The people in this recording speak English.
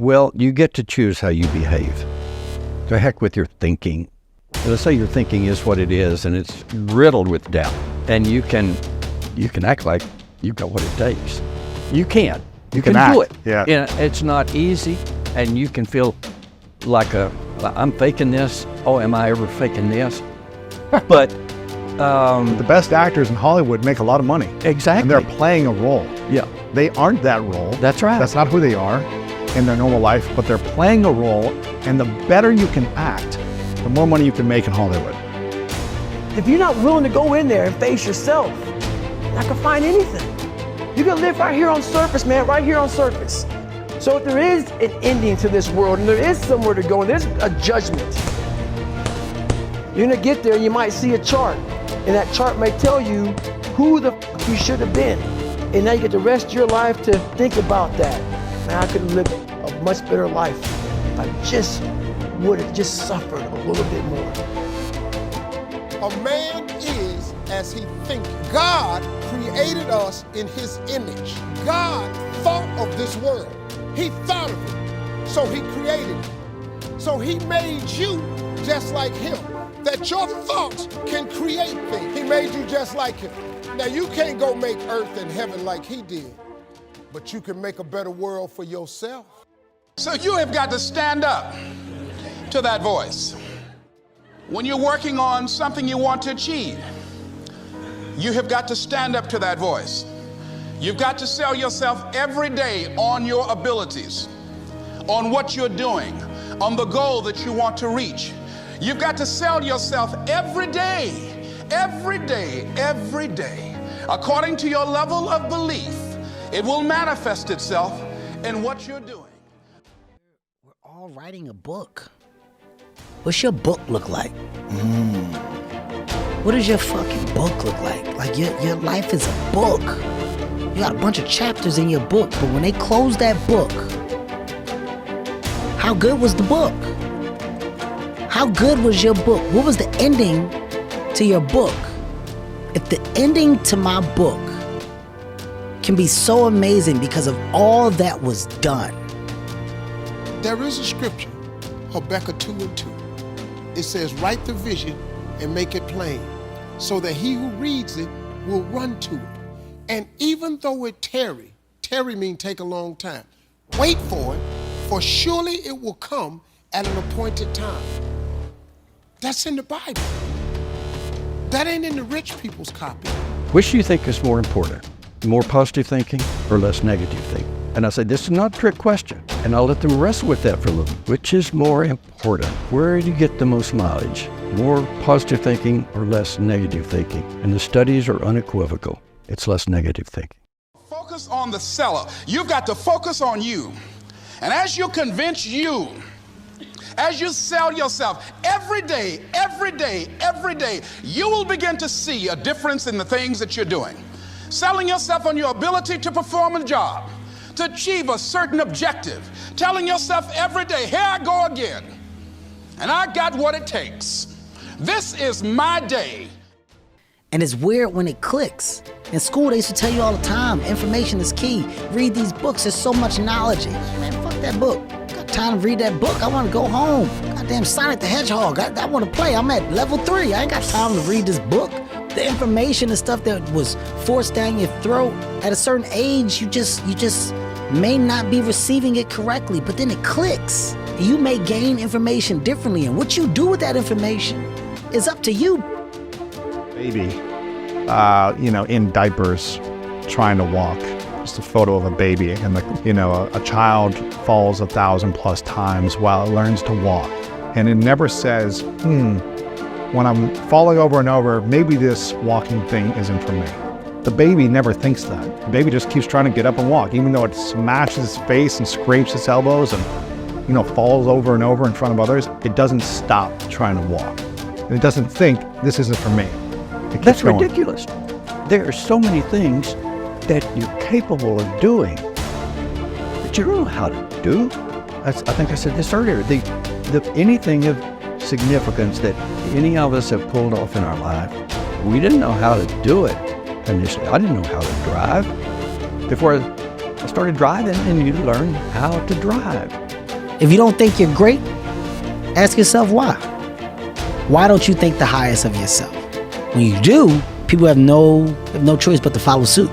Well, you get to choose how you behave. To heck with your thinking. Let's say your thinking is what it is, and it's riddled with doubt. And you can act like you've got what it takes. You can. You can do it. Yeah. It's not easy, and you can feel like I'm faking this. Oh, am I ever faking this? But the best actors in Hollywood make a lot of money. Exactly. And they're playing a role. Yeah. They aren't that role. That's right. That's not who they are in their normal life, but they're playing a role, and the better you can act, the more money you can make in Hollywood. If you're not willing to go in there and face yourself, you're not gonna find anything. You can live right here on surface, man, right here on surface. So if there is an ending to this world and there is somewhere to go and there's a judgment, you're gonna get there and you might see a chart, and that chart may tell you who the f you should have been. And now you get the rest of your life to think about that. Man, I could have lived a much better life if I just would have just suffered a little bit more. A man is as he thinks. God created us in his image. God thought of this world. He thought of it. So he created it. So he made you just like him. That your thoughts can create things. He made you just like him. Now you can't go make earth and heaven like he did, but you can make a better world for yourself. So you have got to stand up to that voice. When you're working on something you want to achieve, you have got to stand up to that voice. You've got to sell yourself every day on your abilities, on what you're doing, on the goal that you want to reach. You've got to sell yourself every day, every day, every day. According to your level of belief, it will manifest itself in what you're doing. We're all writing a book. What's your book look like? What does your fucking book look like? Like your life is a book. You got a bunch of chapters in your book, but when they close that book, how good was the book? How good was your book? What was the ending to your book? If the ending to my book can be so amazing because of all that was done. There is a scripture, Habakkuk 2:2. It says, write the vision and make it plain, so that he who reads it will run to it. And even though it tarry means take a long time, wait for it, for surely it will come at an appointed time. That's in the Bible. That ain't in the rich people's copy. which do you think is more important? More positive thinking or less negative thinking? And I say, this is not a trick question. And I'll let them wrestle with that for a little. Which is more important? Where do you get the most mileage? More positive thinking or less negative thinking? And the studies are unequivocal. It's less negative thinking. Focus on the seller. You've got to focus on you. And as you convince you, as you sell yourself every day, you will begin to see a difference in the things that you're doing. Selling yourself on your ability to perform a job, to achieve a certain objective, telling yourself every day, here I go again, and I got what it takes. This is my day. And it's weird when it clicks. In school, they used to tell you all the time, information is key. Read these books, there's so much knowledge. Man, fuck that book. Got time to read that book, I want to go home. Goddamn Sonic the Hedgehog, I want to play. I'm at level 3, I ain't got time to read this book. The information and stuff that was forced down your throat, at a certain age, you just may not be receiving it correctly, but then it clicks. You may gain information differently, and what you do with that information is up to you. Baby, in diapers, trying to walk. Just a photo of a baby, and a child falls 1,000+ times while it learns to walk, and it never says, when I'm falling over and over, maybe this walking thing isn't for me. The baby never thinks that. The baby just keeps trying to get up and walk, even though it smashes its face and scrapes its elbows and falls over and over in front of others. It doesn't stop trying to walk. And it doesn't think, this isn't for me. That's ridiculous. There are so many things that you're capable of doing that you don't know how to do. I think I said this earlier. Anything of significance that any of us have pulled off in our life, we didn't know how to do it initially. I didn't know how to drive. Before I started driving, and you learn how to drive. If you don't think you're great, ask yourself why. Why don't you think the highest of yourself? When you do, people have no choice but to follow suit.